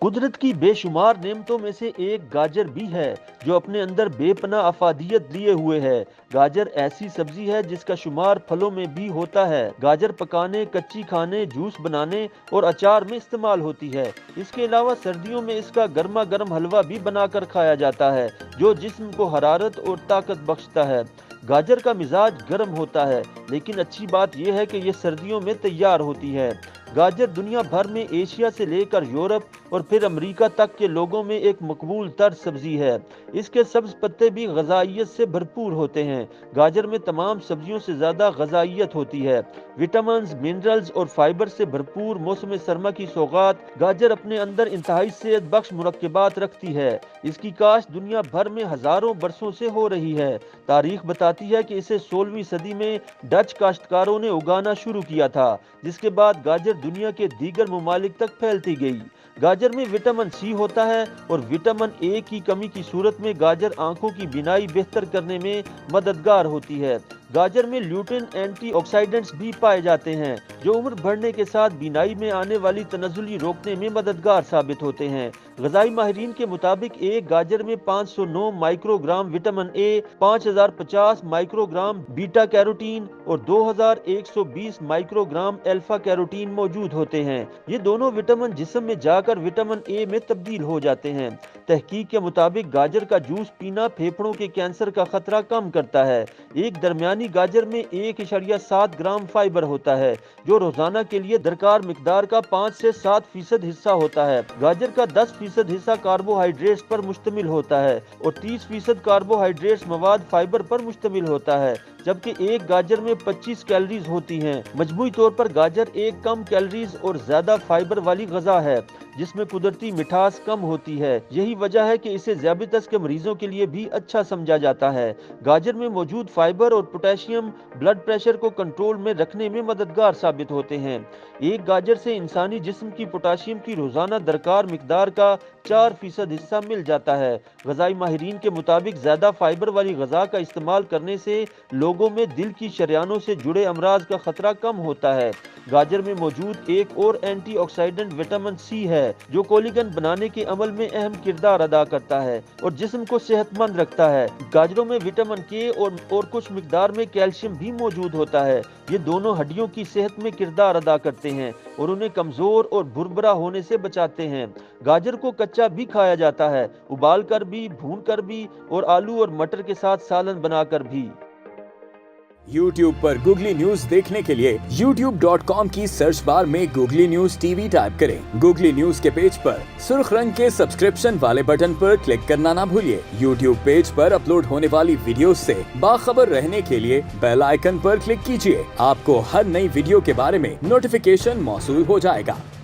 कुदरत की बेशुमार नेमतों में से एक गाजर भी है जो अपने अंदर बेपनाह अफादियत लिए हुए है। गाजर ऐसी सब्जी है जिसका शुमार फलों में भी होता है। गाजर पकाने, कच्ची खाने, जूस बनाने और अचार में इस्तेमाल होती है। इसके अलावा सर्दियों में इसका गर्मा गर्म हलवा भी बनाकर खाया जाता है जो जिस्म को हरारत और ताकत बख्शता है। गाजर का मिजाज गर्म होता है, लेकिन अच्छी बात यह है कि यह सर्दियों में तैयार होती है। गाजर दुनिया भर में एशिया से लेकर यूरोप और फिर अमेरिका तक के लोगों में एक मकबूल तर्ज सब्जी है। इसके सब्ज पत्ते भी गजाइयत से भरपूर होते हैं। गाजर में तमाम सब्जियों से ज़्यादा गजाइयत होती है। विटामिन, मिनरल्स और फाइबर से भरपूर मौसम सरमा की सौगात गाजर अपने अंदर इंतहाई सेहत बख्श मुरक्किबात रखती है। इसकी काश्त दुनिया भर में हज़ारों बरसों से हो रही है। तारीख बताती है कि इसे 16वीं सदी में डच काश्तकारों ने उगाना शुरू किया था, जिसके बाद गाजर दुनिया के दीगर ममालिक तक फैलती गई। गाजर में विटामिन सी होता है और विटामिन ए की कमी की सूरत में गाजर आंखों की बीनाई बेहतर करने में मददगार होती है। गाजर में ल्यूटिन एंटीऑक्सीडेंट्स भी पाए जाते हैं जो उम्र बढ़ने के साथ बीनाई में आने वाली तनज़ुली रोकने में मददगार साबित होते हैं। ग़िज़ाई माहिरीन के मुताबिक एक गाजर में 509 microgram vitamin A, 5050 microgram beta carotene और 2120 माइक्रोग्राम अल्फा कैरोटीन मौजूद होते हैं। ये दोनों विटामिन जिस्म में जाकर विटामिन ए में तब्दील हो जाते हैं। तहकीक के मुताबिक गाजर का जूस पीना फेफड़ों के कैंसर का खतरा कम करता है। एक दरमियानी गाजर में 1.7 ग्राम फाइबर होता है जो रोजाना के लिए दरकार मिकदार का 5 से 7% हिस्सा होता है। गाजर का 10% हिस्सा कार्बोहाइड्रेट्स पर मुश्तमिल होता है और 30% कार्बोहाइड्रेट्स मवाद फाइबर पर मुश्तमिल होता है, जबकि एक गाजर में 25 कैलोरीज होती हैं। मजमूई तौर पर गाजर एक कम कैलोरीज और ज्यादा फाइबर वाली गज़ा है जिसमें कुदरती मिठास कम होती है। यही वजह है कि इसे ज़ियाबतीस के मरीजों के लिए भी अच्छा समझा जाता है। गाजर में मौजूद फाइबर और पोटेशियम ब्लड प्रेशर को कंट्रोल में रखने में मददगार साबित होते हैं। एक गाजर से इंसानी जिस्म की पोटेशियम की रोजाना दरकार मिकदार का 4% हिस्सा मिल जाता है। ग़िज़ाई माहिरीन के मुताबिक ज्यादा फाइबर वाली ग़िज़ा का इस्तेमाल करने से लोगों में दिल की शरियानों से जुड़े अमराज का खतरा कम होता है। गाजर में मौजूद एक और एंटीऑक्सीडेंट विटामिन सी है जो कोलेजन बनाने के अमल में अहम किरदार अदा करता है और जिस्म को सेहतमंद रखता है। गाजरों में विटामिन के और कुछ मिकदार में कैल्शियम भी मौजूद होता है। ये दोनों हड्डियों की सेहत में किरदार अदा करते हैं और उन्हें कमजोर और भुरभुरा होने से बचाते हैं। गाजर को कच्चा भी खाया जाता है, उबाल कर भी, भून कर भी और आलू और मटर के साथ सालन बनाकर भी। YouTube पर गूगली न्यूज देखने के लिए youtube.com की सर्च बार में गूगली न्यूज टीवी टाइप करें। गूगली न्यूज के पेज पर सुर्ख रंग के सब्सक्रिप्शन वाले बटन पर क्लिक करना ना भूलिए। YouTube पेज पर अपलोड होने वाली वीडियो से बाखबर रहने के लिए बेल आइकन पर क्लिक कीजिए। आपको हर नई वीडियो के बारे में नोटिफिकेशन मौसूल हो जाएगा।